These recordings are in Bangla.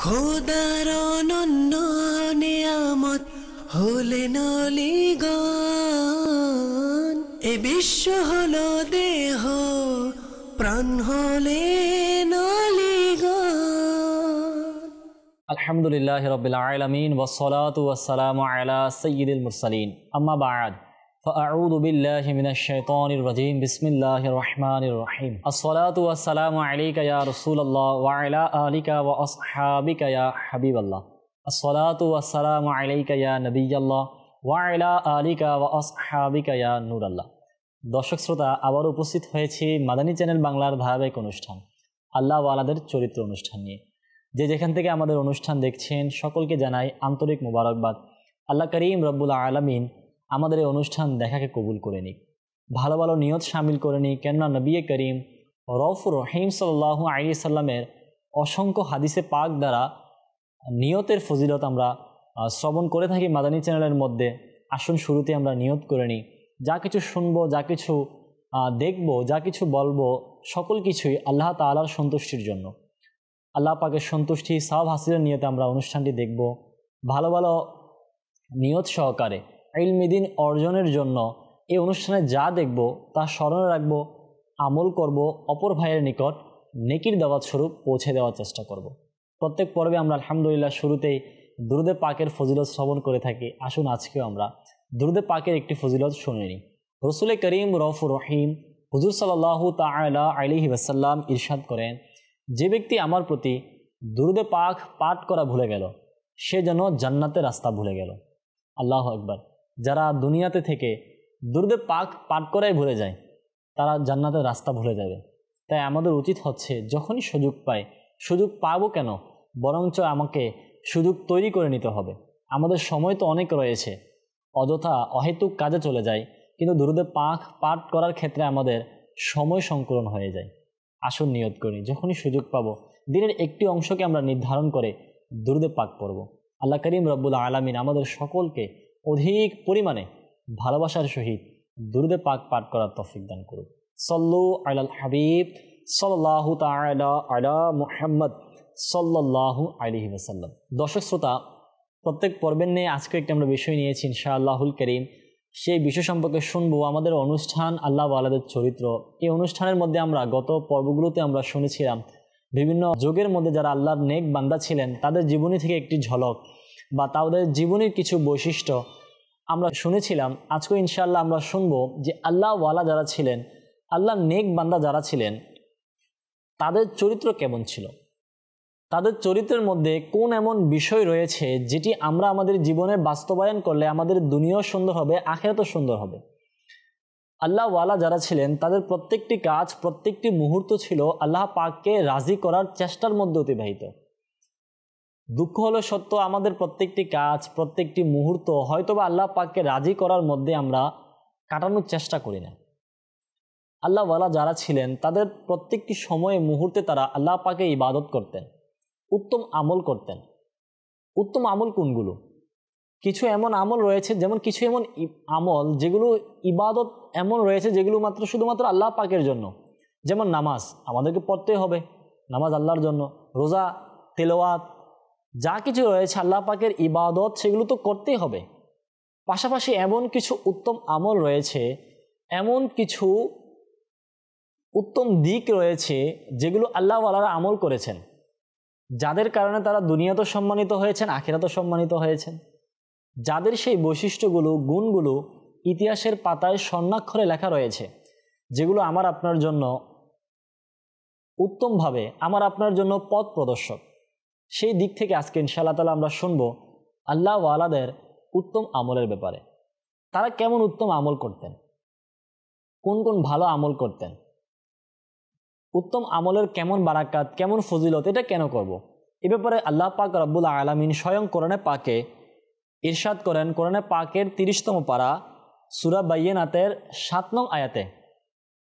খোদার অনন্য নিয়ামত হলেন অলিগণ, এ বিশ্ব হলো দেহ, প্রাণ হলেন অলিগণ। আলহামদুলিল্লাহি রাব্বিল আলামিন ওয়াসসালাতু ওয়াসসালামু আলা সাইয়্যিদিল মুরসালিন, আম্মা বা'দ, ফাআউযু বিল্লাহি মিনাশ শাইতানির রাজীম। বিসমিল্লাহির রহমানির রহিম। আসসালাতু ওয়াসসালামু আলাইকা ইয়া রাসূলুল্লাহ ওয়া আলা আলিকা ওয়া আসহাবিকা ইয়া হাবিবাল্লাহ। আসসালাতু ওয়াসসালামু আলাইকা ইয়া নবিয়াল্লাহ ওয়া আলা আলিকা ওয়া আসহাবিকা ইয়া নূরাল্লাহ। দর্শক শ্রোতা, আবার উপস্থিত হয়েছি মাদানী চ্যানেল বাংলার ধারাবাহিক অনুষ্ঠান আল্লাহ ওয়ালাদের চরিত্র অনুষ্ঠান নিয়ে। যে যেখান থেকে আমাদের অনুষ্ঠান দেখছেন সকলকে জানাই আন্তরিক মোবারকবাদ। আল্লাহ করিম রব্বুল আলামিন আমাদের এই অনুষ্ঠান দেখাকে কবুল করে নিক, ভালো ভালো নিয়ত শামিল করে নিক। কেননা নবী করিম রউফুর রহিম সাল্লাল্লাহু আলাইহি সাল্লামের অসংখ্য হাদিসে পাক দ্বারা নিয়তের ফজিলত আমরা শ্রবণ করে থাকি মাদানী চ্যানেলের মধ্যে। আসুন শুরুতে আমরা নিয়ত করে নিই, যা কিছু শুনবো, যা কিছু দেখবো, যা কিছু বলবো, সকল কিছুই আল্লাহ তাআলার সন্তুষ্টির জন্য, আল্লাহ পাকের সন্তুষ্টি সওয়াব হাসিলের নিয়তে আমরা অনুষ্ঠানটি দেখব। ভালো ভালো নিয়ত সহকারে ইলমি দ্বীন অর্জনের জন্য এই অনুষ্ঠানে যা দেখব তা স্মরণে রাখবো, আমল করব, অপর ভাইয়ের নিকট নেকির দাওয়াত স্বরূপ পৌঁছে দেওয়ার চেষ্টা করব। প্রত্যেক পর্বে আমরা আলহামদুলিল্লাহ শুরুতেই দুরুদে পাকের ফজিলত শ্রবণ করে থাকি। আসুন আজকেও আমরা দুরুদে পাকের একটি ফজিলত শুনে নিই। রসুল করিম রউফুর রহিম হুজুর সাল্লাল্লাহু তাআলা আলাইহি ওয়াসাল্লাম ইরশাদ করেন, যে ব্যক্তি আমার প্রতি দুরুদে পাক পাঠ করা ভুলে গেল, সে যেন জান্নাতের রাস্তা ভুলে গেল। আল্লাহু আকবার। যারা দুনিয়াতে থেকে দুরুদে পাক পাঠ করাই ভুলে যায়, তারা জান্নাতের রাস্তা ভুলে যাবে। তাই আমাদের উচিত হচ্ছে যখনই সুযোগ পাই, সুযোগ পাবো কেন, বরঞ্চ আমাকে সুযোগ তৈরি করে নিতে হবে। আমাদের সময় তো অনেক রয়েছে, অযথা অহেতুক কাজে চলে যায়, কিন্তু দুরুদে পাক পাঠ করার ক্ষেত্রে আমাদের সময় সংকুলন হয়ে যায়। আসুন নিয়ত করি, যখনই সুযোগ পাবো দিনের একটি অংশকে আমরা নির্ধারণ করে দুরুদে পাক পড়ব। আল্লাহ করিম রব্বুল আলামিন আমাদের সকলকে অধিক পরিমাণে ভালোবাসার সহিত দুরুদে পাক পাঠ করার তৌফিক দান করুন। সল্লু আলাল হাবিব সাল্লাল্লাহু তাআলা আলা মুহাম্মদ সাল্লাল্লাহু আলাইহি ওয়াসাল্লাম। দর্শক শ্রোতা, প্রত্যেক পর্বের নিয়ে আজকে একটা আমরা বিষয় নিয়েছি ইনশাআল্লাহুল করিম। সেই বিষয় সম্পর্কে শুনবো আমাদের অনুষ্ঠান আল্লাহ ওয়ালাদের চরিত্র। এই অনুষ্ঠানের মধ্যে আমরা গত পর্বগুলোতে আমরা শুনেছিলাম বিভিন্ন যুগের মধ্যে যারা আল্লাহর নেক বান্দা ছিলেন তাদের জীবনী থেকে একটি ঝলক বা তাদের জীবনের কিছু বৈশিষ্ট্য আমরা শুনেছিলাম। আজকে ইনশাআল্লাহ আমরা শুনবো যে আল্লাহ ওয়ালা যারা ছিলেন, আল্লাহর নেক বান্দা যারা ছিলেন, তাদের চরিত্র কেমন ছিল, তাদের চরিত্রের মধ্যে কোন এমন বিষয় রয়েছে যেটি আমরা আমাদের জীবনে বাস্তবায়ন করলে আমাদের দুনিয়াও সুন্দর হবে, আখিরাতও সুন্দর হবে। আল্লাহ ওয়ালা যারা ছিলেন তাদের প্রত্যেকটি কাজ, প্রত্যেকটি মুহূর্ত ছিল আল্লাহ পাককে রাজি করার চেষ্টার মধ্যে অতিবাহিত। দুঃখ হলো সত্য, আমাদের প্রত্যেকটি কাজ, প্রত্যেকটি মুহূর্ত হয়তোবা আল্লাহ পাককে রাজি করার মধ্যে আমরা কাটানোর চেষ্টা করি না। আল্লাহ ওয়ালা যারা ছিলেন তাদের প্রত্যেকটি সময়ে মুহূর্তে তারা আল্লাহ পাকে ইবাদত করতেন, উত্তম আমল করতেন। উত্তম আমল কোনগুলো? কিছু এমন আমল রয়েছে, যেমন কিছু এমন আমল যেগুলো ইবাদত এমন রয়েছে যেগুলো মাত্র শুধুমাত্র আল্লাহ পাকের জন্য। যেমন নামাজ আমাদেরকে পড়তে হবে, নামাজ আল্লাহর জন্য। রোজা, তেলাওয়াত, যা কিছু রয়েছে আল্লাহ পাকের ইবাদত, সেগুলো তো করতেই হবে। পাশাপাশি এমন কিছু উত্তম আমল রয়েছে, এমন কিছু উত্তম দিক রয়েছে যেগুলো আল্লাহ ওয়ালারা আমল করেছেন, যাদের কারণে তারা দুনিয়াতেও সম্মানিত হয়েছেন, আখিরাতেও সম্মানিত হয়েছেন। যাদের সেই বৈশিষ্ট্যগুলো, গুণগুলো ইতিহাসের পাতায় স্বর্ণাক্ষরে লেখা রয়েছে, যেগুলো আমার আপনার জন্য উত্তমভাবে, আমার আপনার জন্য পথ প্রদর্শক। সেই দিক থেকে আজকে ইনশাআল্লাহ তাআলা আমরা শুনবো আল্লাহ ওয়ালাদের উত্তম আমলের ব্যাপারে। তারা কেমন উত্তম আমল করতেন, কোন কোন ভালো আমল করতেন, উত্তম আমলের কেমন বারাকাত, কেমন ফজিলত, এটা কেন করব। এ ব্যাপারে আল্লাহ পাক রব্বুল আলামিন স্বয়ং কোরআনে পাকে ইরশাদ করেন। কোরআনে পাকের 30তম পারা সূরা বাইয়িনাতের 7 নং আয়াতে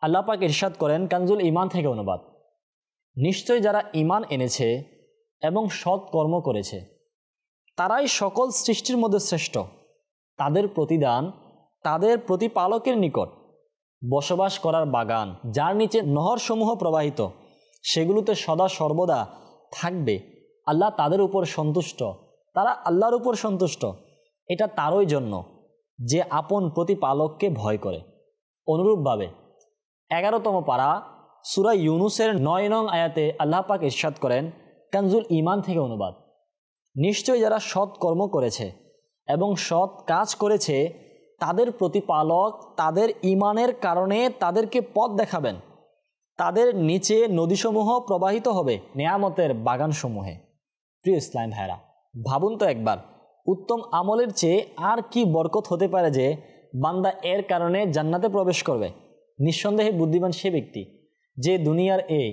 আল্লাহ পাক ইরশাদ করেন, কানজুল ঈমান থেকে অনুবাদ, নিশ্চয় যারা ঈমান এনেছে এবং সৎ কর্ম করেছে তারাই সকল সৃষ্টির মধ্যে শ্রেষ্ঠ। তাদের প্রতিদান তাদের প্রতিপালকের নিকট বসবাস করার বাগান, যার নিচে নহরসমূহ প্রবাহিত, সেগুলোতে সদা সর্বদা থাকবে আল্লাহ তাদের উপর সন্তুষ্ট, তারা আল্লাহর উপর সন্তুষ্ট, এটা তারই জন্য যে আপন প্রতিপালককে ভয় করে। অনুরূপভাবে 11তম পারা সূরা ইউনুসের 9 নং আয়াতে আল্লাহ পাক ইরশাদ করেন, কানজুল ঈমান থেকে অনুবাদ, নিশ্চয়ই যারা সৎ কর্ম করেছে এবং সৎ কাজ করেছে তাদের প্রতিপালক তাদের ঈমানের কারণে তাদেরকে পথ দেখাবেন, তাদের নিচে নদীসমূহ প্রবাহিত হবে নেয়ামতের বাগানসমূহে। প্রিয় ইসলাম ভাইরা, ভাবুন তো একবার, উত্তম আমলের চেয়ে আর কি বরকত হতে পারে যে বান্দা এর কারণে জান্নাতে প্রবেশ করবে। নিঃসন্দেহে বুদ্ধিমান সে ব্যক্তি যে দুনিয়ার এই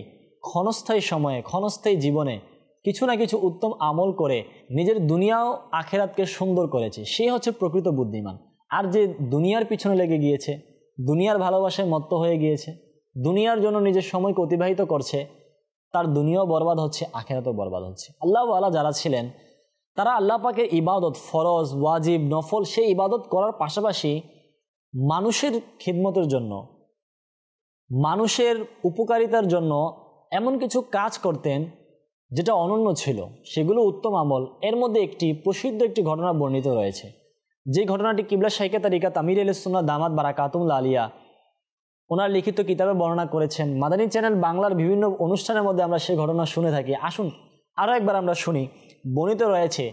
ক্ষণস্থায়ী সময়ে, ক্ষণস্থায়ী জীবনে কিছু না কিছু উত্তম আমল করে নিজের দুনিয়াও আখেরাতকে সুন্দর করেছে, সে হচ্ছে প্রকৃত বুদ্ধিমান। আর যে দুনিয়ার পিছনে লেগে গিয়েছে, দুনিয়ার ভালোবাসায় মত্ত হয়ে গিয়েছে, দুনিয়ার জন্য নিজের সময়কে অতিবাহিত করছে, তার দুনিয়াও বরবাদ হচ্ছে, আখেরাতও বরবাদ হচ্ছে। আল্লাহ ওয়ালা যারা ছিলেন তারা আল্লাহ পাকের ইবাদত, ফরজ, ওয়াজিব, নফল সেই ইবাদত করার পাশাপাশি মানুষের খিদমতের জন্য, মানুষের উপকারিতার জন্য এমন কিছু কাজ করতেন যেটা অনন্য ছিল, সেগুলো উত্তম আমল। এর মধ্যে একটি প্রসিদ্ধ একটি ঘটনা বর্ণিত রয়েছে, যে ঘটনাটি কিবলা শাইখে তারিকাত আমির আহলে সুন্নাহ দামাত বারাকাতুহুল আলিয়া ওনার লিখিত কিতাবে বর্ণনা করেছেন। মাদানী চ্যানেল বাংলার বিভিন্ন অনুষ্ঠানের মধ্যে আমরা সেই ঘটনা শুনে থাকি। আসুন আরও একবার আমরা শুনি। বর্ণিত রয়েছে,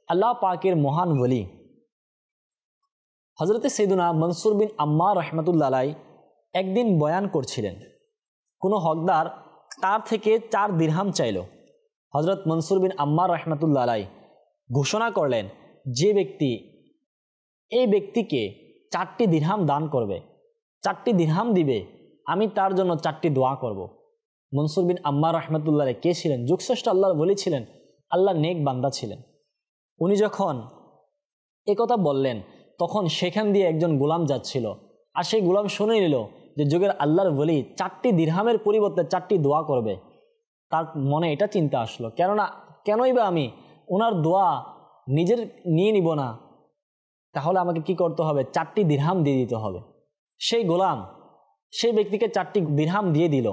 আল্লাহ পাকের মহান ওলি হযরতে সাইয়্যিদুনা মনসুর বিন আম্মার রাহমাতুল্লাহ আলাইহি একদিন বয়ান করছিলেন। কোনো হকদার তার থেকে 4 দিরহাম চাইল। হযরত মনসুর বিন আম্মার রাহমাতুল্লাহ আলাইহি ঘোষণা করলেন, যে ব্যক্তি এই ব্যক্তিকে 4টি দিরহাম দান করবে, 4টি দিরহাম দিবে, আমি তার জন্য 4টি দোয়া করব। মনসুর বিন আম্মার রাহমাতুল্লাহ আলাইহি কে ছিলেন? যুগশ্রেষ্ঠ আল্লাহর ওলি ছিলেন, আল্লাহর নেক বান্দা ছিলেন। উনি যখন একথা বললেন তখন সেখান দিয়ে একজন গোলাম যাচ্ছিল, আর সেই গোলাম শুনে নিল যে যুগের আল্লাহর ওলি 4টি দিরহামের পরিবর্তে 4টি দোয়া করবে। তার মনে এটা চিন্তা আসলো, কেনই বা আমি ওনার দোয়া নিজের নিয়ে নিব না, তাহলে আমাকে কি করতে হবে? 4টি দিরহাম দিয়ে দিতে হবে। সেই গোলাম সেই ব্যক্তিকে 4টি দিরহাম দিয়ে দিল।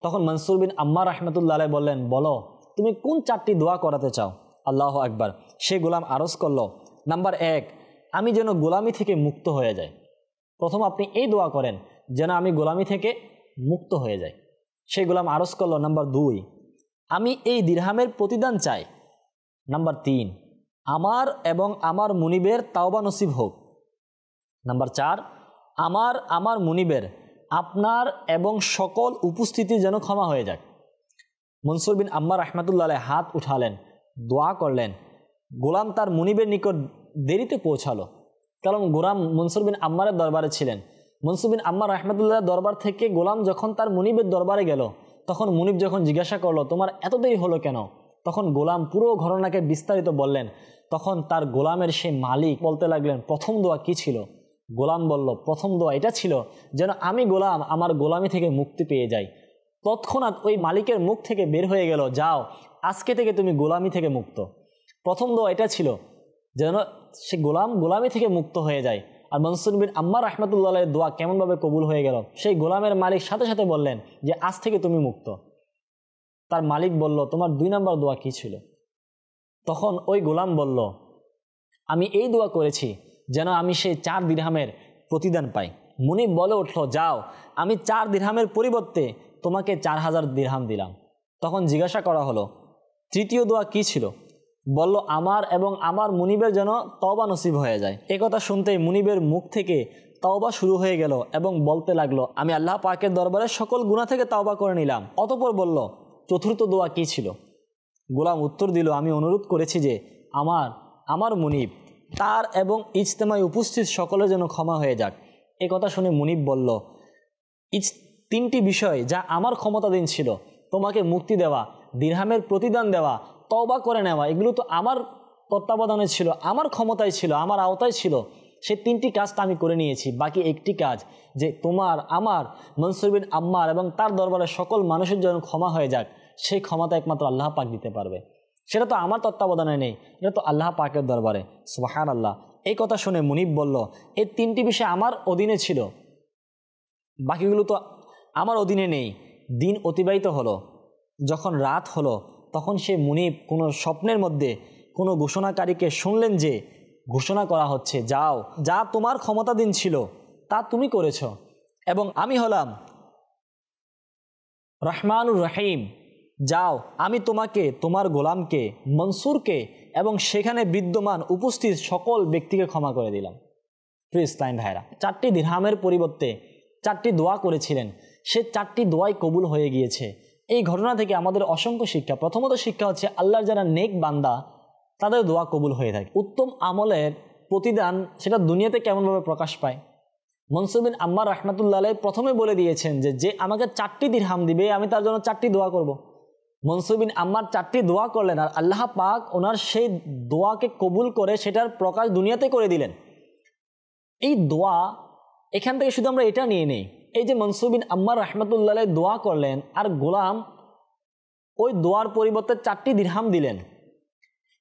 তখন মনসুর বিন আম্মার রাহমাতুল্লাহ আলাইহি বললেন, বলো তুমি কোন 4টি দোয়া করাতে চাও? আল্লাহু আকবার। সেই গোলাম আরজ করলো, নাম্বার 1, আমি যেন গোলামি থেকে মুক্ত হয়ে যাই। প্রথম আপনি এই দোয়া করেন যেন আমি গোলামি থেকে মুক্ত হয়ে যাই। সেই গোলাম আরজ করলো, নাম্বার 2, আমি এই দিরহামের প্রতিদান চাই। নাম্বার 3, আমার এবং আমার মুনিবের তাওবা নসিব হোক। নাম্বার 4, আমার মুনিবের আপনার এবং সকল উপস্থিতি যেন ক্ষমা হয়ে যাক। মনসুর বিন আম্মার রাহমাতুল্লাহ আলাইহি হাত উঠালেন, দোয়া করলেন। গোলাম তার মুনিবের নিকট দেরিতে পৌঁছালো, কারণ গোলাম মনসুর বিন আম্মারের দরবারে ছিলেন। মনসুর বিন আম্মার রাহমাতুল্লাহ দরবার থেকে গোলাম যখন তার মুনিবের দরবারে গেল, তখন মুনিব যখন জিজ্ঞাসা করলো, তোমার এত দেরি হলো কেন? তখন গোলাম পুরো ঘটনাকে বিস্তারিত বললেন। তখন তার গোলামের সেই মালিক বলতে লাগলেন, প্রথম দোয়া কি ছিল? গোলাম বলল, প্রথম দোয়া এটা ছিল যেন আমি গোলাম আমার গোলামি থেকে মুক্তি পেয়ে যাই। তৎক্ষণাৎ ওই মালিকের মুখ থেকে বের হয়ে গেল, যাও আজকে থেকে তুমি গোলামি থেকে মুক্ত। প্রথম দোয়া এটা ছিল যেন সে গোলামি থেকে মুক্ত হয়ে যায়। আর মনসুর বিন আম্মার রাহমাতুল্লাহ আলাইহির দোয়া কেমনভাবে কবুল হয়ে গেল, সেই গোলামের মালিক সাথে সাথে বললেন যে আজ থেকে তুমি মুক্ত। তার মালিক বলল, তোমার 2 নম্বর দোয়া কি ছিল? তখন ওই গোলাম বলল, আমি এই দোয়া করেছি যেন আমি সেই 4 দিরহামের প্রতিদান পাই। মুনিব বলে উঠল, যাও আমি 4 দিরহামের পরিবর্তে তোমাকে 4000 দিরহাম দিলাম। তখন জিজ্ঞাসা করা হলো, তৃতীয় দোয়া কি ছিল? বলল, আমার এবং আমার মুনিবের যেন তওবা নসিব হয়ে যায়। একথা শুনতেই মুনিবের মুখ থেকে তওবা শুরু হয়ে গেল এবং বলতে লাগলো, আমি আল্লাহ পাকের দরবারে সকল গুনাহ থেকে তওবা করে নিলাম। অতঃপর বলল, চতুর্থ দোয়া কি ছিল? গোলাম উত্তর দিল, আমি অনুরোধ করেছি যে আমার মুনিব তার এবং ইজতেমায় উপস্থিত সকলের যেন ক্ষমা হয়ে যাক। একথা শুনে মুনিব বলল, 3টি বিষয় যা আমার ক্ষমতাধীন ছিল, তোমাকে মুক্তি দেওয়া, দিরহামের প্রতিদান দেওয়া, তওবা করে নেওয়া, এগুলো তো আমার তত্ত্বাবধানে ছিল, আমার ক্ষমতায় ছিল, আমার আওতায় ছিল। সেই 3টি কাজটা আমি করে নিয়েছি। বাকি একটি কাজ যে আমার মনসুর বিন আম্মার এবং তার দরবারে সকল মানুষের জন্য ক্ষমা হয়ে যাক, সেই ক্ষমতা একমাত্র আল্লাহ পাক দিতে পারবে। সেটা তো আমার তত্ত্বাবধানে নেই, এটা তো আল্লাহ পাকের দরবারে। সুবহানাল্লাহ। এই কথা শুনে মুনিব বলল, এই 3টি বিষয় আমার অধীনে ছিল, বাকিগুলো তো আমার অধীনে নেই। দিন অতিবাহিত হলো, যখন রাত হলো তখন সে মুনিব কোনো স্বপ্নের মধ্যে কোনো ঘোষণাকারীকে শুনলেন যে ঘোষণা করা হচ্ছে, যাও, যা তোমার ক্ষমতাধীন ছিল তা তুমি করেছ, এবং আমি হলাম রহমানুর রহিম, যাও, আমি তোমাকে, তোমার গোলামকে, মনসুরকে এবং সেখানে বিদ্যমান উপস্থিত সকল ব্যক্তিকে ক্ষমা করে দিলাম। প্রিয় ইসলাম ভাইরা, 4টি দিরহামের পরিবর্তে 4টি দোয়া করেছিলেন, সে 4টি দোয়াই কবুল হয়ে গিয়েছে। এই ঘটনা থেকে আমাদের অসংখ্য শিক্ষা। প্রথমত শিক্ষা হচ্ছে, আল্লাহর যারা নেক বান্দা তাদের দোয়া কবুল হয়ে থাকে। উত্তম আমলের প্রতিদান সেটা দুনিয়াতে কেমনভাবে প্রকাশ পায়। মনসুর বিন আম্মার রাহমাতুল্লাহ আলাইহি প্রথমে বলে দিয়েছেন যে যে আমাকে 4টি দিরহাম দিবে আমি তার জন্য 4টি দোয়া করব। মনসুর বিন আম্মার 4টি দোয়া করলেন, আর আল্লাহ পাক ওনার সেই দোয়াকে কবুল করে সেটার প্রকাশ দুনিয়াতে করে দিলেন। এই দোয়া, এখান থেকে শুধু আমরা এটা নিয়ে নেই, এই যে মনসুর বিন আম্মার রাহমাতুল্লাহ আলাইহি দোয়া করলেন আর গোলাম ওই দোয়ার পরিবর্তে 4টি দিরহাম দিলেন,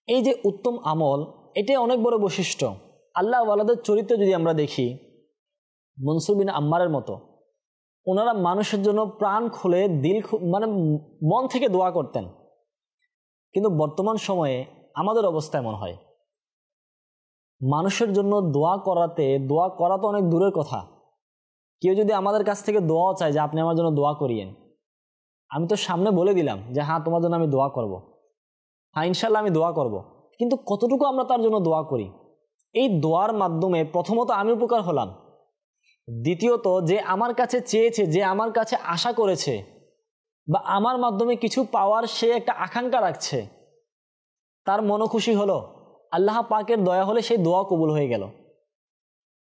এই যে উত্তম আমল, এটাই অনেক বড় বৈশিষ্ট্য। আল্লাহ ওয়ালাদের চরিত্র যদি আমরা দেখি, মনসুর বিন আম্মারের মতো ওনারা মানুষের জন্য প্রাণ খুলে মানে মন থেকে দোয়া করতেন। কিন্তু বর্তমান সময়ে আমাদের অবস্থা এমন হয়, মানুষের জন্য দোয়া করা তো অনেক দূরের কথা। কেউ যদি আমাদের কাছ থেকে দোয়াও চায় যে আপনি আমার জন্য দোয়া করিয়েন, আমি তো সামনে বলে দিলাম যে হ্যাঁ তোমার জন্য আমি দোয়া করব, হ্যাঁ ইনশাল্লাহ আমি দোয়া করব, কিন্তু কতটুকু আমরা তার জন্য দোয়া করি? এই দোয়ার মাধ্যমে প্রথমত আমি উপকার হলাম, দ্বিতীয়ত যে আমার কাছে চেয়েছে, যে আমার কাছে আশা করেছে বা আমার মাধ্যমে কিছু পাওয়ার সে একটা আকাঙ্ক্ষা রাখছে, তার মনোখুশি হলো, আল্লাহ পাকের দয়া হলে সেই দোয়া কবুল হয়ে গেল।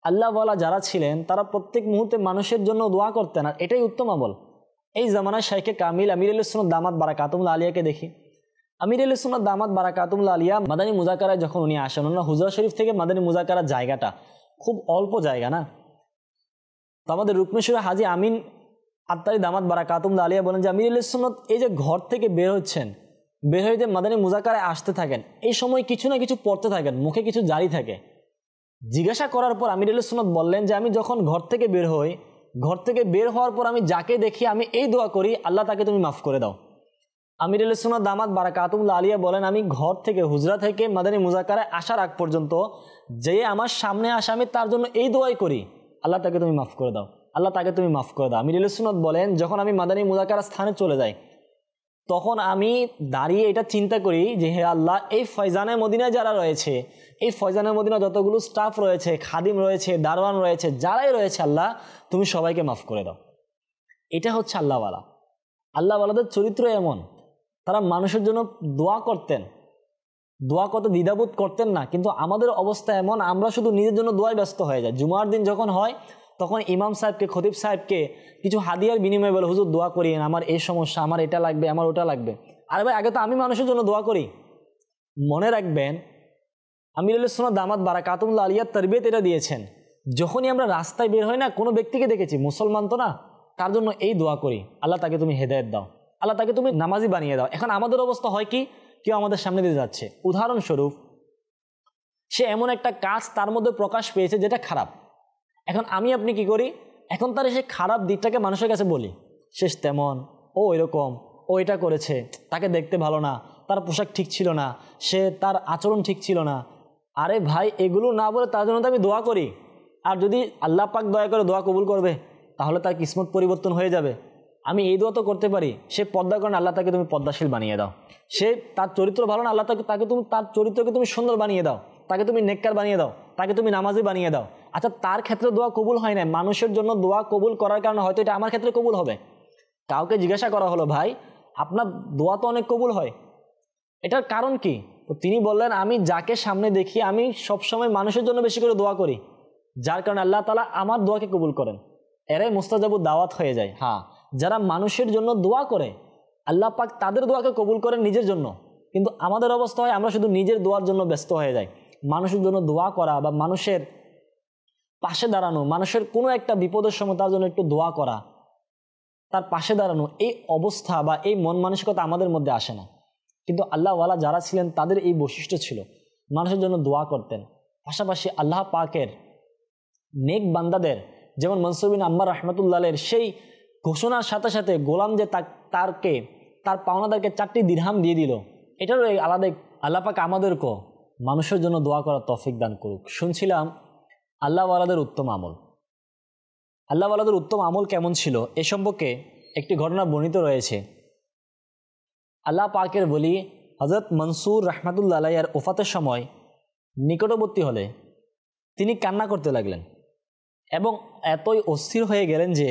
আল্লাহ ওয়ালা যারা ছিলেন তারা প্রত্যেক মুহূর্তে মানুষের জন্য দোয়া করতেন, আর এটাই উত্তম আমল। এই জামানায় শাইখে কামিল আমির আহলে সুন্নাত দামাত বারাকাতুহুল আলিয়াকে দেখি। আমির আহলে সুন্নাত দামাত বারাকাতুহুল আলিয়া মাদানী মুজাকারায় যখন উনি আসেন, ওনার হুজরা শরীফ থেকে মাদানী মুজাকারার জায়গাটা খুব অল্প জায়গা না, তো আমাদের রুকনেশ্বর হাজি আমিন আত্তারি দামাত বারাকাতুহুল আলিয়া বলেন যে আমির আহলে সুন্নাত এই যে ঘর থেকে বের হচ্ছেন, বের হয়ে যে মাদানী মুজাকারায় আসতে থাকেন, এই সময় কিছু না কিছু পড়তে থাকেন, মুখে কিছু জারি থাকে। জিজ্ঞাসা করার পর আমির আহলে সুন্নাত বললেন যে আমি যখন ঘর থেকে বের হই, ঘর থেকে বের হওয়ার পর আমি যাকে দেখি আমি এই দোয়া করি, আল্লাহ তাকে তুমি মাফ করে দাও। আমির আহলে সুন্নাত দামাত বারাকাতুহুল আলিয়া বলেন আমি ঘর থেকে, হুজরা থেকে মাদানী মুজাকারায় আসার আগ পর্যন্ত যে আমার সামনে আসে আমি তার জন্য এই দোয়াই করি, আল্লাহ তাকে তুমি মাফ করে দাও, আল্লাহ তাকে তুমি মাফ করে দাও। আমির আহলে সুন্নাত বলেন যখন আমি মাদানী মুজাকারার স্থানে চলে যাই, তখন আমি দাঁড়িয়ে এটা চিন্তা করি যে হে আল্লাহ, এই ফয়জানে মদিনায় যারা রয়েছে, এই ফয়জানে মদিনা যতগুলো স্টাফ রয়েছে, খাদিম রয়েছে, দারওয়ান রয়েছে, যারাই রয়েছে, আল্লাহ তুমি সবাইকে মাফ করে দাও। এটা হচ্ছে আল্লাহওয়ালা। আল্লাহওয়ালাদের চরিত্র এমন, তারা মানুষের জন্য দোয়া করতেন, দোয়া করতে দ্বিধাবোধ করতেন না। কিন্তু আমাদের অবস্থা এমন, আমরা শুধু নিজের জন্য দোয়ায় ব্যস্ত হয়ে যাই। জুমার দিন যখন হয় তখন ইমাম সাহেবকে, খতিব সাহেবকে কিছু হাদিয়ার বিনিময়ে বলে হুজুর দোয়া করিয়েন, আমার এই সমস্যা, আমার এটা লাগবে, আমার ওটা লাগবে। আরে ভাই, আগে তো আমি মানুষের জন্য দোয়া করি। মনে রাখবেন আমির আহলে সুন্নাত দামাত বারাকাতুহুল আলিয়া তারবিয়ত এটা দিয়েছেন, যখনই আমরা রাস্তায় বের হই না, কোনো ব্যক্তিকে দেখেছি, মুসলমান তো না, তার জন্য এই দোয়া করি, আল্লাহ তাকে তুমি হেদায়েত দাও, আল্লাহ তাকে তুমি নামাজি বানিয়ে দাও। এখন আমাদের অবস্থা হয় কি, কেউ আমাদের সামনে দিয়ে যাচ্ছে, উদাহরণস্বরূপ সে এমন একটা কাজ তার মধ্যে প্রকাশ পেয়েছে যেটা খারাপ। এখন আমি আপনি কি করি, এখন তার সেই খারাপ দিকটাকে মানুষের কাছে বলি, শেষ তেমন, ও এরকম, ও এটা করেছে, তাকে দেখতে ভালো না, তার পোশাক ঠিক ছিল না, সে তার আচরণ ঠিক ছিল না। আরে ভাই, এগুলো না বলে তার জন্য তো আমি দোয়া করি, আর যদি আল্লাহ পাক দয়া করে দোয়া কবুল করবে তাহলে তার কিসমত পরিবর্তন হয়ে যাবে। আমি এই দোয়া তো করতে পারি, সে পর্দা করেন, আল্লাহ তাকে তুমি পর্দাশীল বানিয়ে দাও। সে তার চরিত্র ভালো না, আল্লাহ তাকে তুমি তার চরিত্রকে তুমি সুন্দর বানিয়ে দাও, তাকে তুমি নেককার বানিয়ে দাও, তাকে তুমি নামাজি বানিয়ে দাও। আচ্ছা, তার ক্ষেত্রে দোয়া কবুল হয় না, মানুষের জন্য দোয়া কবুল করার কারণে হয়তো এটা আমার ক্ষেত্রে কবুল হবে। কাউকে জিজ্ঞাসা করা হলো, ভাই আপনার দোয়া তো অনেক কবুল হয়, এটার কারণ কি? তো তিনি বললেন আমি যাকে সামনে দেখি আমি সবসময় মানুষের জন্য বেশি করে দোয়া করি, যার কারণে আল্লাহ তাআলা আমার দোয়াকে কবুল করেন। এরাই মুস্তাজাবুদ দাওয়াত হয়ে যায়। হ্যাঁ, যারা মানুষের জন্য দোয়া করে আল্লাহ পাক তাদের দোয়াকে কবুল করেন নিজের জন্য। কিন্তু আমাদের অবস্থা হয় আমরা শুধু নিজের দোয়ার জন্য ব্যস্ত হয়ে যাই। মানুষের জন্য দোয়া করা বা মানুষের পাশে দাঁড়ানো, মানুষের কোনো একটা বিপদের সময় তার জন্য একটু দোয়া করা, তার পাশে দাঁড়ানো, এই অবস্থা বা এই মন মানসিকতা আমাদের মধ্যে আসে না। কিন্তু আল্লাহওয়ালা যারা ছিলেন তাদের এই বৈশিষ্ট্য ছিল, মানুষের জন্য দোয়া করতেন। পাশাপাশি আল্লাহ পাকের নেক বান্দাদের, যেমন মনসুর বিন আম্মার রাহমাতুল্লাহ আলাইহির সেই ঘোষণার সাথে সাথে গোলাম যে তার পাওনাদারকে 4টি দিরহাম দিয়ে দিল। এটারও আলাদা। আল্লাহ পাক আমাদেরকেও মানুষের জন্য দোয়া করার তৌফিক দান করুক। শুনছিলাম আল্লাহওয়ালাদের উত্তম আমল। আল্লাহওয়ালাদের উত্তম আমল কেমন ছিল এ সম্পর্কে একটি ঘটনা বর্ণিত রয়েছে। আল্লাহ পাকের বলি হযরত মনসুর রাহমাতুল্লাহ আলাইহির ওফাতের সময় নিকটবর্তী হলে তিনি কান্না করতে লাগলেন এবং এতই অস্থির হয়ে গেলেন যে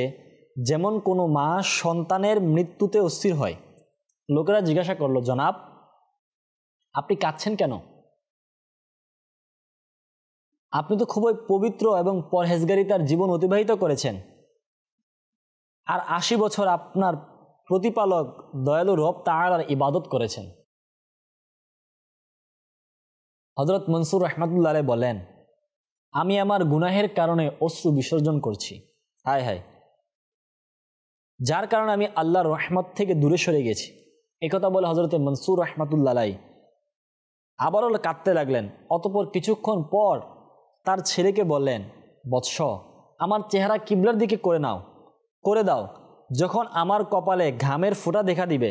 যেমন কোনো মা সন্তানের মৃত্যুতে অস্থির হয়। লোকেরা জিজ্ঞাসা করলো, জনাব আপনি কাঁদছেন কেন? আপনি তো খুবই পবিত্র এবং পরহেজগারিতার জীবন অতিবাহিত করেছেন, আর 80 বছর আপনার প্রতিপালক দয়ালু রব তাআলার ইবাদত করেছেন। হযরত মনসুর রাহমাতুল্লাহ আলাইহি বলেন, আমি আমার গুনাহের কারণে অশ্রু বিসর্জন করছি। হায় হায়, যার কারণে আমি আল্লাহর রহমত থেকে দূরে সরে গেছি। একথা বলে হযরত মনসুর রাহমাতুল্লাহ আলাইহি আবারও কাঁদতে লাগলেন। অতঃপর কিছুক্ষণ পর তার ছেলেকে বললেন, বৎস, আমার চেহারা কিবলার দিকে করে দাও। যখন আমার কপালে ঘামের ফোঁটা দেখা দিবে,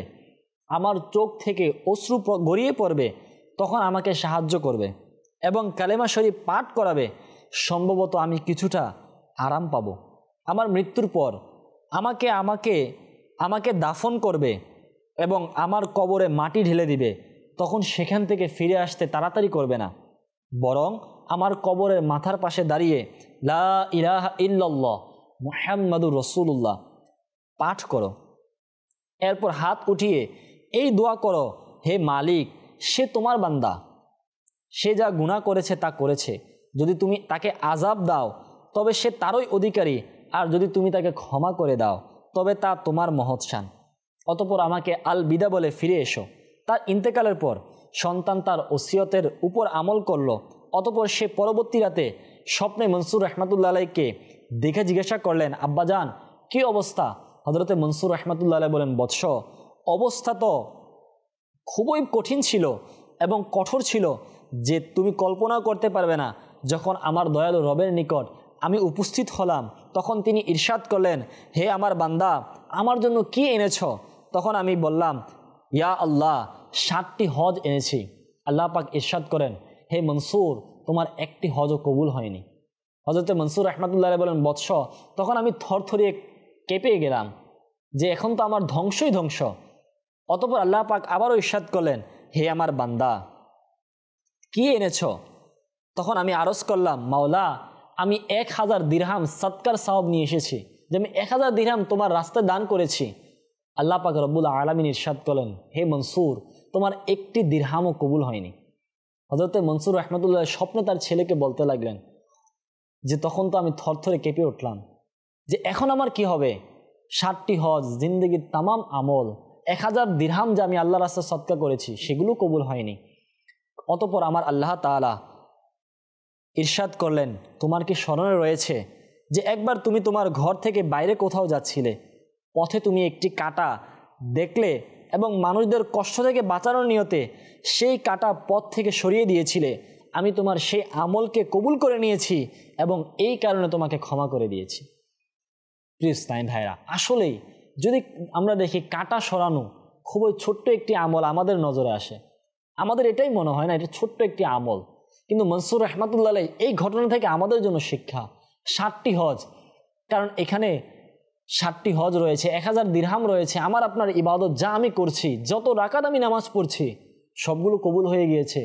আমার চোখ থেকে অশ্রু গড়িয়ে পড়বে, তখন আমাকে সাহায্য করবে এবং কালেমা শরীফ পাঠ করাবে। সম্ভবত আমি কিছুটা আরাম পাবো। আমার মৃত্যুর পর আমাকে দাফন করবে এবং আমার কবরে মাটি ঢেলে দিবে। তখন সেখান থেকে ফিরে আসতে তাড়াতাড়ি করবে না, বরং আমার কবরের মাথার পাশে দাঁড়িয়ে লা ইলাহা ইল্লাল্লাহ মুহাম্মাদুর রাসূলুল্লাহ পাঠ করো। এরপর হাত উঠিয়ে এই দোয়া করো, হে মালিক, সে তোমার বান্দা, সে যা গুনাহ করেছে তা করেছে। যদি তুমি তাকে আযাব দাও তবে সে তারই অধিকারী, আর যদি তুমি তাকে ক্ষমা করে দাও তবে তা তোমার মহৎ শান। অতঃপর আমাকে আল বিদা বলে ফিরে এসো। তার ইন্তেকালের পর সন্তান তার ওসিয়তের উপর আমল করল। অতঃপর সে পরবর্তী রাতে স্বপ্নে মনসুর রাহমাতুল্লাহ আলাইহিকে দেখে জিজ্ঞাসা করলেন, আব্বাজান কি অবস্থা? হযরতে মনসুর রাহমাতুল্লাহ আলাইহি বলেন, বৎস, অবস্থা তো খুবই কঠিন ছিল এবং কঠোর ছিল যে তুমি কল্পনা করতে পারবে না। যখন আমার দয়ালু রবের নিকট আমি উপস্থিত হলাম, তখন তিনি ইরশাদ করলেন, হে আমার বান্দা, আমার জন্য কি এনেছ? তখন আমি বললাম, ইয়া আল্লাহ, 7টি হজ এনেছি। আল্লাহ পাক ইরশাদ করেন, হে মনসুর, তোমার একটি হজও কবুল হয়নি। হযরতে মনসুর রাহমাতুল্লাহ আলাইহি বলেন, বৎস, তখন আমি থরথরিয়ে কেঁপে গেলাম যে এখন তো আমার ধ্বংসই ধ্বংস। অতঃপর আল্লাহ পাক আবারও ইরশাদ করলেন, হে আমার বান্দা, কি এনেছ? তখন আমি আরজ করলাম, মাওলা, আমি 1000 দিরহাম সদকার সওয়াব নিয়ে এসেছি, যে আমি 1000 দিরহাম তোমার রাস্তায় দান করেছি। আল্লাহ পাক রব্বুল আলামিন ইরশাদ করলেন, হে মনসুর, তোমার একটি দিরহামও কবুল হয়নি। হযরতে মনসুর রাহমাতুল্লাহ স্বপ্নে তার ছেলেকে বলতে লাগলেন যে তখন তো আমি থরথরে কেঁপে উঠলাম যে এখন আমার কি হবে? 7টি হজ, জিন্দগির তামাম আমল, 1000 দিরহাম যে আমি আল্লাহর রাস্তায় সদকা করেছি সেগুলো কবুল হয়নি। অতঃপর আমার আল্লাহ তাআলা ইরশাদ করলেন, তোমার কি স্মরণে রয়েছে যে একবার তুমি তোমার ঘর থেকে বাইরে কোথাও যাচ্ছিলে, পথে তুমি একটি কাঁটা দেখলে এবং মানুষদের কষ্ট থেকে বাঁচানোর নিয়তে সেই কাঁটা পথ থেকে সরিয়ে দিয়েছিলে। আমি তোমার সেই আমলকে কবুল করে নিয়েছি এবং এই কারণে তোমাকে ক্ষমা করে দিয়েছি। প্রিয় ইসলামী ভাইরা, আসলেই যদি আমরা দেখি কাঁটা সরানো খুবই ছোট্ট একটি আমল আমাদের নজরে আসে, আমাদের এটাই মনে হয় না এটা ছোট্ট একটি আমল, কিন্তু মনসুর রাহমাতুল্লাহ আলাইহি এই ঘটনা থেকে আমাদের জন্য শিক্ষা। 7টি হজ, কারণ এখানে 7টি হজ রয়েছে, 1000 দিরহাম রয়েছে, আমার আপনার ইবাদত যা আমি করছি, যত রাকাত আমি নামাজ পড়ছি সবগুলো কবুল হয়ে গিয়েছে।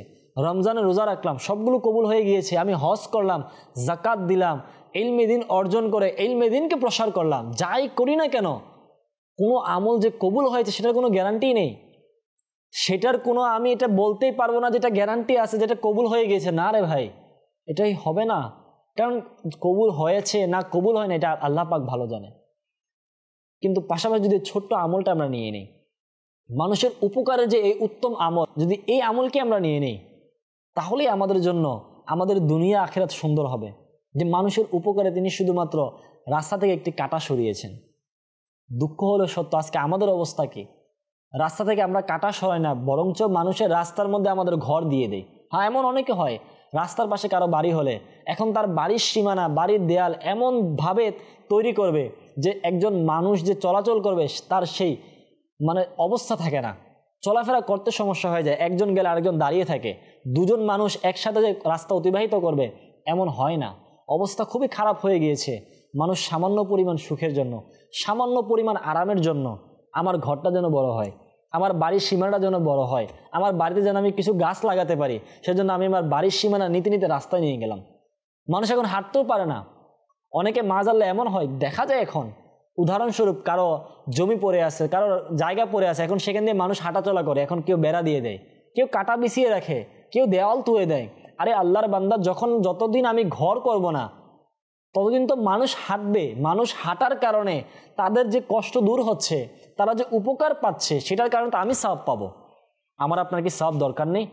রমজানে রোজা রাখলাম, সবগুলো কবুল হয়ে গিয়েছে। আমি হজ করলাম, যাকাত দিলাম, ইলমে দ্বীন অর্জন করে ইলমে দ্বীনকে প্রসার করলাম। যাই করি না কেন, কোনো আমল যে কবুল হয়েছে সেটার কোনো গ্যারান্টি নেই, সেটার কোনো আমি এটা বলতেই পারবো না যেটা গ্যারান্টি আছে যেটা কবুল হয়ে গেছে। না রে ভাই, এটাই হবে না, কারণ কবুল হয়েছে না কবুল হয় না এটা আল্লাহ পাক ভালো জানে। কিন্তু পাশাপাশি যদি ছোট্ট আমলটা আমরা নিয়ে নিই, মানুষের উপকারে যে এই উত্তম আমল, যদি এই আমলকে আমরা নিয়ে নিই, তাহলেই আমাদের জন্য আমাদের দুনিয়া আখিরাত সুন্দর হবে। যে মানুষের উপকারে তিনি শুধুমাত্র রাস্তা থেকে একটি কাঁটা সরিয়েছেন। দুঃখ হলো সত্য, আজকে আমাদের অবস্থা কি? রাস্তা থেকে আমরা কাঁটা সরাই না, বরঞ্চ মানুষের রাস্তার মধ্যে আমাদের ঘর দিয়ে দেয়। হ্যাঁ, এমন অনেকে হয়, রাস্তার পাশে কারো বাড়ি হলে এখন তার বাড়ির সীমানা, বাড়ির দেয়াল এমনভাবে তৈরি করবে যে একজন মানুষ যে চলাচল করবে তার সেই মানে অবস্থা থাকে না, চলাফেরা করতে সমস্যা হয়ে যায়, একজন গেলে আরেকজন দাঁড়িয়ে থাকে, দুজন মানুষ একসাথে যে রাস্তা অতিবাহিত করবে এমন হয় না। অবস্থা খুবই খারাপ হয়ে গিয়েছে। মানুষ সামান্য পরিমাণ সুখের জন্য, সামান্য পরিমাণ আরামের জন্য আমার ঘরটা যেন বড় হয়, আমার বাড়ির সীমানাটা যেন বড় হয়, আমার বাড়িতে যেন আমি কিছু গাছ লাগাতে পারি, সেজন্য আমি আমার বাড়ির সীমানা নিতে নিতে রাস্তায় নিয়ে গেলাম। মানুষ এখন হাঁটতেও পারে না। অনেকে মাঝাল্লা এমন হয় দেখা যায় এখন, উদাহরণস্বরূপ কারো জমি পড়ে আছে, কারো জায়গা পড়ে আছে, এখন সেখান দিয়ে মানুষ হাঁটাচলা করে, এখন কেউ বেড়া দিয়ে দেয়, কেউ কাটা বিছিয়ে রাখে, কেউ দেওয়াল তুলে দেয়। আরে আল্লাহর বান্দা, যতদিন আমি ঘর করব না ততদিন তো মানুষ হাঁটবে। মানুষ হাঁটার কারণে তাদের যে কষ্ট দূর হচ্ছে, তারা যে উপকার পাচ্ছে, সেটার কারণে তো আমি সওয়াব পাবো। আমার আপনার কি সওয়াব দরকার নেই?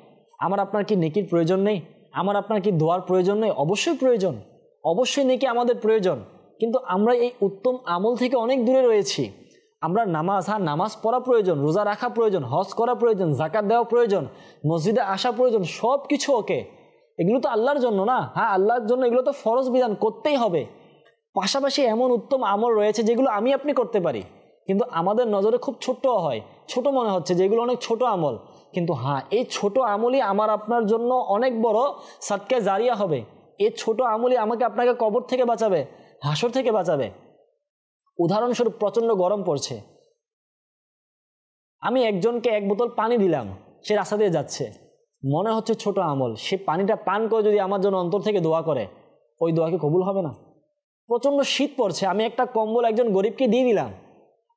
আমার আপনার কি নেকির প্রয়োজন নেই? আমার আপনার কি দোয়ার প্রয়োজন নেই? অবশ্যই প্রয়োজন, অবশ্যই নেকি আমাদের প্রয়োজন। কিন্তু আমরা এই উত্তম আমল থেকে অনেক দূরে রয়েছি। আমরা নামাজ পড়া প্রয়োজন, রোজা রাখা প্রয়োজন, হজ করা প্রয়োজন, যাকাত দেওয়া প্রয়োজন, মসজিদে আসা প্রয়োজন, সব কিছু ওকে। এগুলো তো আল্লাহর জন্য না? হ্যাঁ, আল্লাহর জন্য এগুলো তো ফরজ বিধান, করতেই হবে। পাশাপাশি এমন উত্তম আমল রয়েছে যেগুলো আমি আপনি করতে পারি, কিন্তু আমাদের নজরে খুব ছোট্ট হয়, ছোট মনে হচ্ছে যে এগুলো অনেক ছোট আমল। কিন্তু হ্যাঁ, এই ছোট আমলই আমার আপনার জন্য অনেক বড় সাদকা জারিয়া হবে। এই ছোট আমলই আমাকে আপনাকে কবর থেকে বাঁচাবে, হাসর থেকে বাঁচাবে। উদাহরণস্বরূপ, প্রচণ্ড গরম পড়ছে, আমি একজনকে 1 বোতল পানি দিলাম, সে রাস্তা দিয়ে যাচ্ছে, মনে হচ্ছে ছোট আমল, সে পানিটা পান করে যদি আমার জন্য অন্তর থেকে দোয়া করে, ওই দোয়া কি কবুল হবে না? প্রচণ্ড শীত পড়ছে, আমি একটা কম্বল একজন গরিবকে দিয়ে দিলাম,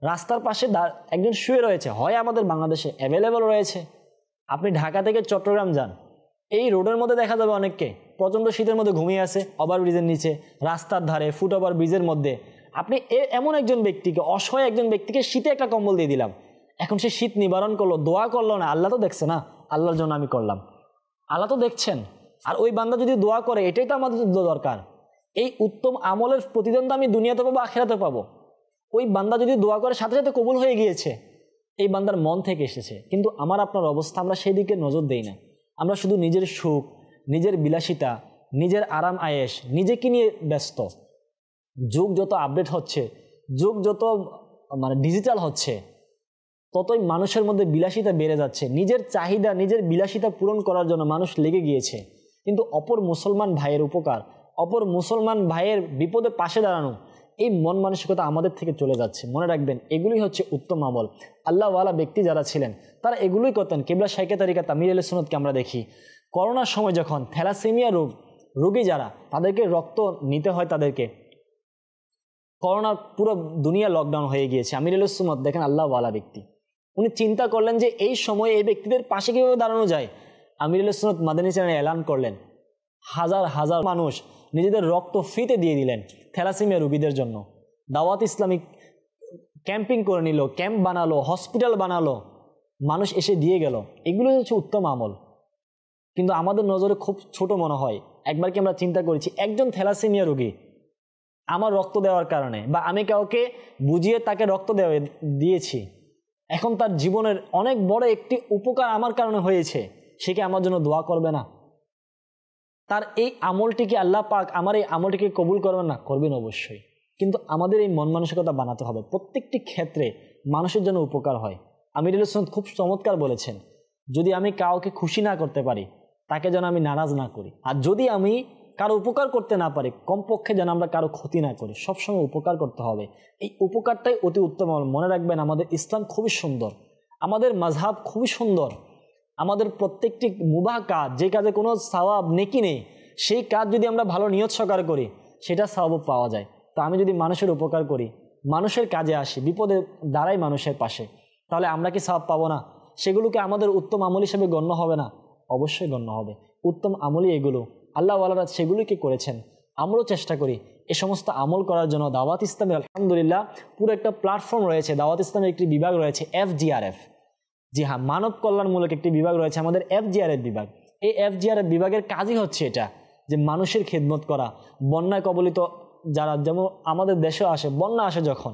রাস্তার পাশে একজন শুয়ে রয়েছে, হয় আমাদের বাংলাদেশে অ্যাভেলেবল রয়েছে। আপনি ঢাকা থেকে চট্টগ্রাম যান, এই রোডের মধ্যে দেখা যাবে অনেককে প্রচণ্ড শীতের মধ্যে ঘুমিয়ে আছে, ওভারব্রিজের নিচে, রাস্তার ধারে, ফুট ওভার ব্রিজের মধ্যে। আপনি এমন একজন ব্যক্তিকে, অসহায় একজন ব্যক্তিকে শীতে একটা কম্বল দিয়ে দিলাম, এখন সে শীত নিবারণ করলো, দোয়া করলো না, আল্লাহ তো দেখছে না, আল্লাহর জন্য আমি করলাম, আল্লাহ তো দেখছেন। আর ওই বান্দা যদি দোয়া করে, এটাই তো আমাদের দরকার। এই উত্তম আমলের প্রতিদান তো আমি দুনিয়াতে পাবো, আখিরাতে পাবো। ওই বান্দা যদি দোয়া করে, সাথে সাথে কবুল হয়ে গিয়েছে, এই বান্দার মন থেকে এসেছে। কিন্তু আমার আপনার অবস্থা, আমরা সেই দিকে নজর দেই না। আমরা শুধু নিজের সুখ, নিজের বিলাসিতা, নিজের আরাম আয়েশ, নিজেকে নিয়ে ব্যস্ত। যুগ যত আপডেট হচ্ছে, যুগ যত ডিজিটাল হচ্ছে, ততই মানুষের মধ্যে বিলাসিতা বেড়ে যাচ্ছে। নিজের চাহিদা, নিজের বিলাসিতা পূরণ করার জন্য মানুষ লেগে গিয়েছে। কিন্তু অপর মুসলমান ভাইয়ের উপকার, অপর মুসলমান ভাইয়ের বিপদে পাশে দাঁড়ানো, এই মন মানসিকতা আমাদের থেকে চলে যাচ্ছে। মনে রাখবেন, এগুলোই হচ্ছে উত্তম আমল। আল্লাহওয়ালা ব্যক্তি যারা ছিলেন, তারা এগুলোই করতেন। কিবলা শাইখে তরিকা তামির আলী সুন্নতকে আমরা দেখি, করোনার সময় যখন থ্যালাসেমিয়া রোগী যারা, তাদেরকে রক্ত নিতে হয়, তাদেরকে করোনার পুরো দুনিয়া লকডাউন হয়ে গিয়েছে, আমির আলী সুন্নত দেখেন আল্লাহওয়ালা ব্যক্তি, উনি চিন্তা করলেন যে এই সময় এই ব্যক্তিদের পাশে কীভাবে দাঁড়ানো যায়। আমির আলী সুন্নত মাদানী চ্যানেলে এলান করলেন, হাজার হাজার মানুষ নিজেদের রক্ত ফ্রিতে দিয়ে দিলেন থ্যালাসেমিয়া রোগীদের জন্য। দাওয়াত ইসলামিক ক্যাম্পিং করে নিল, ক্যাম্প বানালো, হসপিটাল বানালো, মানুষ এসে দিয়ে গেল। এগুলো হচ্ছে উত্তম আমল। কিন্তু আমাদের নজরে খুব ছোট মনে হয়। একবার কি আমরা চিন্তা করেছি, একজন থ্যালাসেমিয়া রোগী আমার রক্ত দেওয়ার কারণে, বা আমি কাউকে বুঝিয়ে তাকে রক্ত দিয়েছি, এখন তার জীবনের অনেক বড় একটি উপকার আমার কারণে হয়েছে, সে কি আমার জন্য দোয়া করবে না? তার এই আমলটিকে আল্লাহ পাক আমার এই আমলটিকে কবুল করবেন না? করবেন অবশ্যই। কিন্তু আমাদের এই মন মানসিকতা বানাতে হবে, প্রত্যেকটি ক্ষেত্রে মানুষের জন্য উপকার হয়। আমির আলী সুন্নত খুব চমৎকার বলেছেন, যদি আমি কাউকে খুশি না করতে পারি, তাকে যেন আমি নারাজ না করি। আর যদি আমি কারো উপকার করতে না পারি, কমপক্ষে যেন আমরা কারো ক্ষতি না করি। সবসময় উপকার করতে হবে। এই উপকারটাই অতি উত্তম আমল। মনে রাখবেন, আমাদের ইসলাম খুবই সুন্দর, আমাদের মাযহাব খুবই সুন্দর। আমাদের প্রত্যেকটি মুবাহ কাজ, যে কাজে কোনো সওয়াব নেকি নেই, সেই কাজ যদি আমরা ভালো নিয়ত সহকারে করি, সেটা সওয়াব পাওয়া যায়। তো আমি যদি মানুষের উপকার করি, মানুষের কাজে আসি, বিপদে দাঁড়াই মানুষের পাশে, তাহলে আমরা কি সওয়াব পাবো না? সেগুলোকে আমাদের উত্তম আমল হিসেবে গণ্য হবে না? অবশ্যই গণ্য হবে। উত্তম আমলই এগুলো, আল্লাহওয়ালারা সেগুলিকে করেছেন। আমরাও চেষ্টা করি এ সমস্ত আমল করার জন্য। দাওয়াত ইসলামের আলহামদুলিল্লাহ পুরো একটা প্ল্যাটফর্ম রয়েছে। দাওয়াত ইসলামের একটি বিভাগ রয়েছে FGRF, জি হ্যাঁ, মানব কল্যাণমূলক একটি বিভাগ রয়েছে আমাদের FGRF বিভাগ। এই FGRF বিভাগের কাজই হচ্ছে এটা, যে মানুষের খেদমত করা। বন্যায় কবলিত যারা, যেমন আমাদের দেশে আসে, বন্যা আসে যখন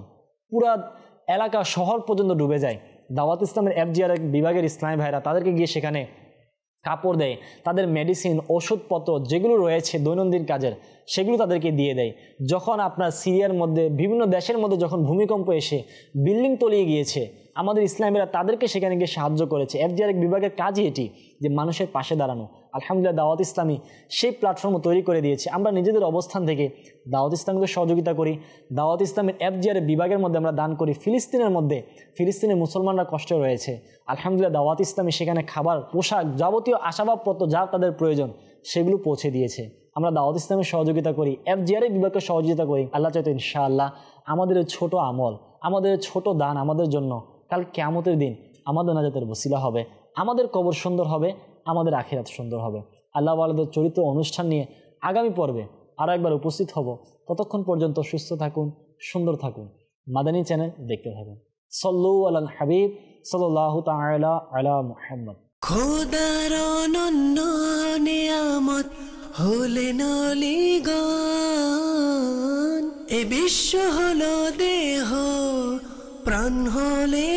পুরা এলাকা শহর পর্যন্ত ডুবে যায়, দাওয়াত ইসলামের FGRF বিভাগের ইসলামী ভাইরা তাদেরকে গিয়ে সেখানে কাপড় দেয়, তাদের মেডিসিন, ওষুধপত্র যেগুলো রয়েছে দৈনন্দিন কাজের, সেগুলো তাদেরকে দিয়ে দেয়। যখন আপনার সিরিয়ার মধ্যে, বিভিন্ন দেশের মধ্যে যখন ভূমিকম্প এসে বিল্ডিং তলিয়ে গিয়েছে, আমাদের ইসলামীরা তাদেরকে সেখানে গিয়ে সাহায্য করেছে। FGR বিভাগের কাজই এটি, যে মানুষের পাশে দাঁড়ানো। আলহামদুলিল্লাহ দাওয়াত ইসলামী সেই প্ল্যাটফর্ম তৈরি করে দিয়েছে। আমরা নিজেদের অবস্থান থেকে দাওয়াত ইসলামীকে সহযোগিতা করি। দাওয়াত ইসলামের FGR বিভাগের মধ্যে আমরা দান করি। ফিলিস্তিনের মুসলমানরা কষ্টে রয়েছে, আলহামদুলিল্লাহ দাওয়াত ইসলামী সেখানে খাবার, পোশাক, যাবতীয় আসবাবপত্র যা তাদের প্রয়োজন সেগুলো পৌঁছে দিয়েছে। আমরা দাওয়াত ইসলামের সহযোগিতা করি, FGR বিভাগকে সহযোগিতা করি। আল্লাহ চাইতো ইনশাআল্লাহ আমাদের ছোট আমল, আমাদের ছোট দান আমাদের জন্য কাল কিয়ামতের দিন আমাদের নাজাতের ওসিলা হবে, আমাদের কবর সুন্দর হবে, আমাদের আখিরাত সুন্দর হবে। আল্লাহ ওয়ালাদের চরিত্র অনুষ্ঠান নিয়ে আগামী পর্বে আরও একবার উপস্থিত হব। ততক্ষণ পর্যন্ত সুস্থ থাকুন, সুন্দর থাকুন। মাদানী চ্যানেল দেখতে থাকুন। সল্লু আলাল হাবিব সাল্লাল্লাহু তাআলা আলা মুহাম্মদ। খোদার অনন্য নিয়ামত হলেন অলিগণ, এ বিশ্ব হলো দেহ, প্রাণ হলে